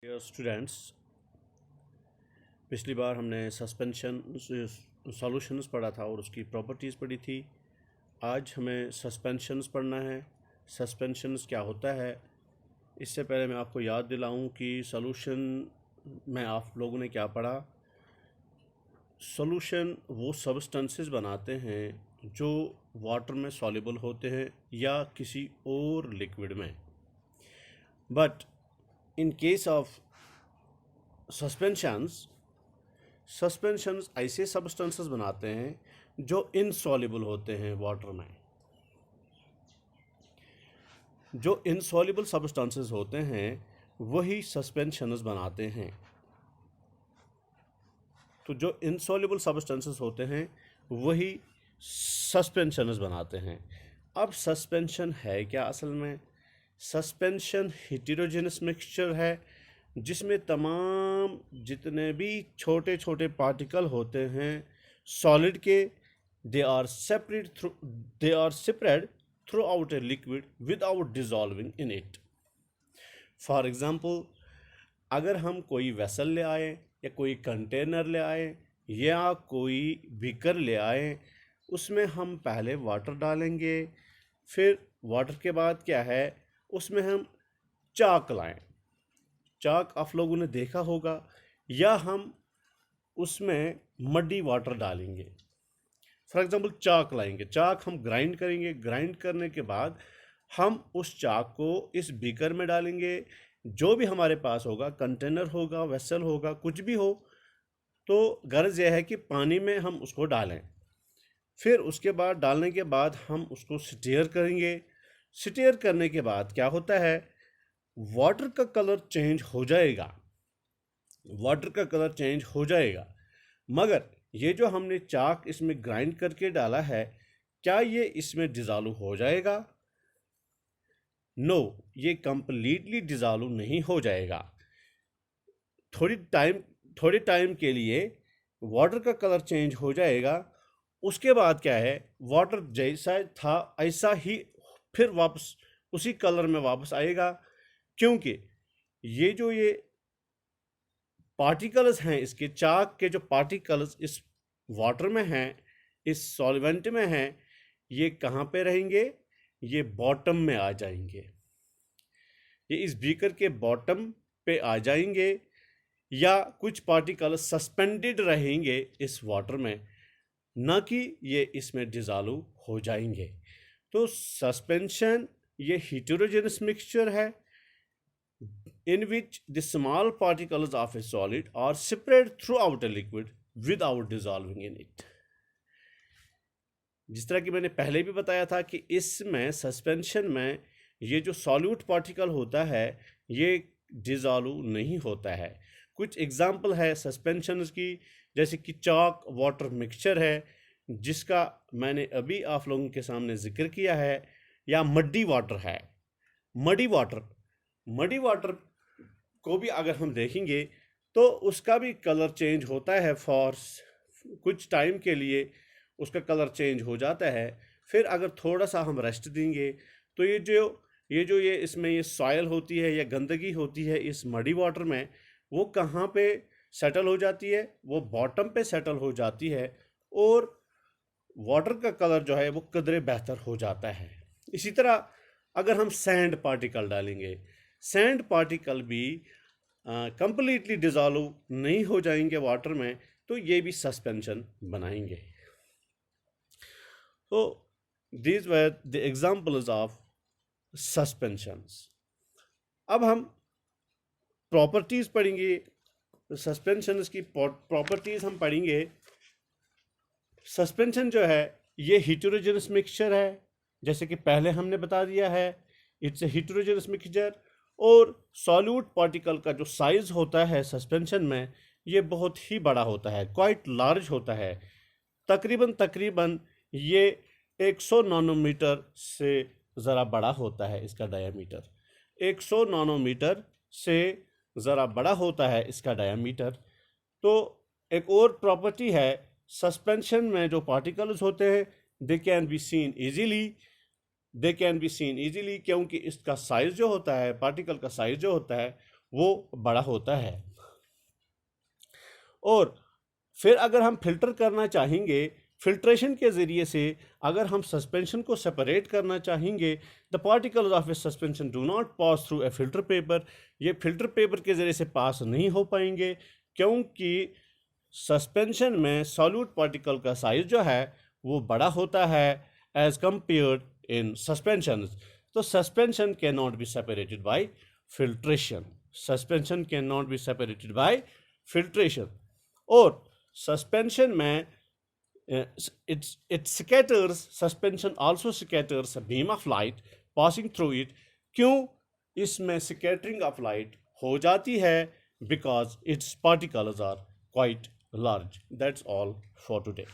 Dear students, पिछली बार हमने suspension solutions पढ़ा था और उसकी प्रॉपर्टीज़ पढ़ी थी। आज हमें सस्पेंशंस पढ़ना है। सस्पेंशंस क्या होता है, इससे पहले मैं आपको याद दिलाऊं कि सॉल्यूशन में आप लोगों ने क्या पढ़ा। सॉल्यूशन वो सब्सटेंसेस बनाते हैं जो वाटर में सॉल्युबल होते हैं या किसी और लिक्विड में। But in case of suspensions ऐसे सब्सटेंसेस बनाते हैं जो इनसॉल्युबल होते हैं वाटर में। जो इनसॉल्युबल सब्सटेंसेस होते हैं वही सस्पेंशंस बनाते हैं। तो जो इनसॉल्युबल सब्सटेंसेस होते हैं वही सस्पेंशंस बनाते हैं। अब सस्पेंशन है क्या असल में? सस्पेंशन हेटेरोजेनस मिक्सचर है जिसमें तमाम जितने भी छोटे छोटे पार्टिकल होते हैं सॉलिड के, they are spread throughout a liquid without dissolving in it. For example, अगर हम कोई वेसल ले आए या कोई कंटेनर ले आए या कोई बीकर ले आए, उसमें हम पहले वाटर डालेंगे, फिर वाटर के बाद क्या है, उसमें हम चाक लाएं। चाक आप लोगों ने देखा होगा, या हम उसमें मड्डी वाटर डालेंगे। फॉर एग्जांपल चाक लाएंगे, चाक हम ग्राइंड करेंगे, ग्राइंड करने के बाद हम उस चाक को इस बीकर में डालेंगे। जो भी हमारे पास होगा, कंटेनर होगा, वेसल होगा, कुछ भी हो, तो गर्ज यह है कि पानी में हम उसको डालें। फिर उसके बाद डालने के बाद हम उसको स्टीयर करेंगे। स्टीयर करने के बाद क्या होता है, वाटर का कलर चेंज हो जाएगा। वाटर का कलर चेंज हो जाएगा, मगर ये जो हमने चाक इसमें ग्राइंड करके डाला है, क्या ये इसमें डिज़ॉल्व हो जाएगा? नो, ये कंप्लीटली डिज़ॉल्व नहीं हो जाएगा। थोड़े टाइम के लिए वाटर का कलर चेंज हो जाएगा। उसके बाद क्या है, वाटर जैसा था ऐसा ही फिर वापस उसी कलर में वापस आएगा, क्योंकि ये पार्टिकल्स हैं, इसके चाक के जो पार्टिकल्स इस वाटर में हैं, इस सॉल्वेंट में हैं, ये कहाँ पे रहेंगे? ये बॉटम में आ जाएंगे। ये इस बीकर के बॉटम पे आ जाएंगे, या कुछ पार्टिकल सस्पेंडेड रहेंगे इस वाटर में, ना कि ये इसमें डिज़ॉल्व हो जाएंगे। तो सस्पेंशन ये हेटेरोजेनस मिक्सचर है in which the small particles of a solid are spread throughout a liquid without dissolving in it। जिस तरह कि मैंने पहले भी बताया था कि इसमें सस्पेंशन में ये जो सॉल्यूट पार्टिकल होता है ये डिज़ॉल्व नहीं होता है। कुछ एग्जाम्पल है सस्पेंशंस की, जैसे कि चाक वाटर मिक्सचर है जिसका मैंने अभी आप लोगों के सामने जिक्र किया है, या मड्डी वाटर है। मडी वाटर को भी अगर हम देखेंगे तो उसका भी कलर चेंज होता है। फॉर कुछ टाइम के लिए उसका कलर चेंज हो जाता है। फिर अगर थोड़ा सा हम रेस्ट देंगे तो ये इसमें ये सॉयल होती है या गंदगी होती है इस मडी वाटर में, वो कहाँ पे सेटल हो जाती है? वो बॉटम पे सेटल हो जाती है, और वाटर का कलर जो है वो कदरे बेहतर हो जाता है। इसी तरह अगर हम सैंड पार्टिकल डालेंगे, सैंड पार्टिकल भी कंप्लीटली डिज़ॉल्व नहीं हो जाएंगे वाटर में, तो ये भी सस्पेंशन बनाएंगे। तो these were the examples of suspensions. अब हम प्रॉपर्टीज़ पढ़ेंगे, सस्पेंशंस की प्रॉपर्टीज़ हम पढ़ेंगे। सस्पेंशन जो है ये हेटेरोजेनस मिक्सचर है, जैसे कि पहले हमने बता दिया है, इट्स ए हेटेरोजेनस मिक्सचर। और सॉल्यूट पार्टिकल का जो साइज होता है सस्पेंशन में, ये बहुत ही बड़ा होता है, क्वाइट लार्ज होता है। तकरीबन ये 100 नैनोमीटर से ज़रा बड़ा होता है। इसका डायामीटर 100 नैनोमीटर से ज़रा बड़ा होता है इसका डायामीटर। तो एक और प्रॉपर्टी है सस्पेंशन में, जो पार्टिकल्स होते हैं they can be seen easily, क्योंकि इसका साइज़ जो होता है, पार्टिकल का साइज़ जो होता है वो बड़ा होता है। और फिर अगर हम फिल्टर करना चाहेंगे, फिल्ट्रेशन के ज़रिए से अगर हम सस्पेंशन को सेपरेट करना चाहेंगे, the particles of A suspension do not pass through a filter paper, ये फिल्टर पेपर के ज़रिए से पास नहीं हो पाएंगे, क्योंकि सस्पेंशन में सॉल्यूट पार्टिकल का साइज जो है वो बड़ा होता है एज कंपेयर्ड इन सस्पेंशन। तो suspension can not be separated by filtration, suspension can not be separated by filtration. और सस्पेंशन में it scatters, suspension also scatters a beam of light passing through it। क्यों इसमें scattering of light हो जाती है? Because its particles are quite large। That's all for today।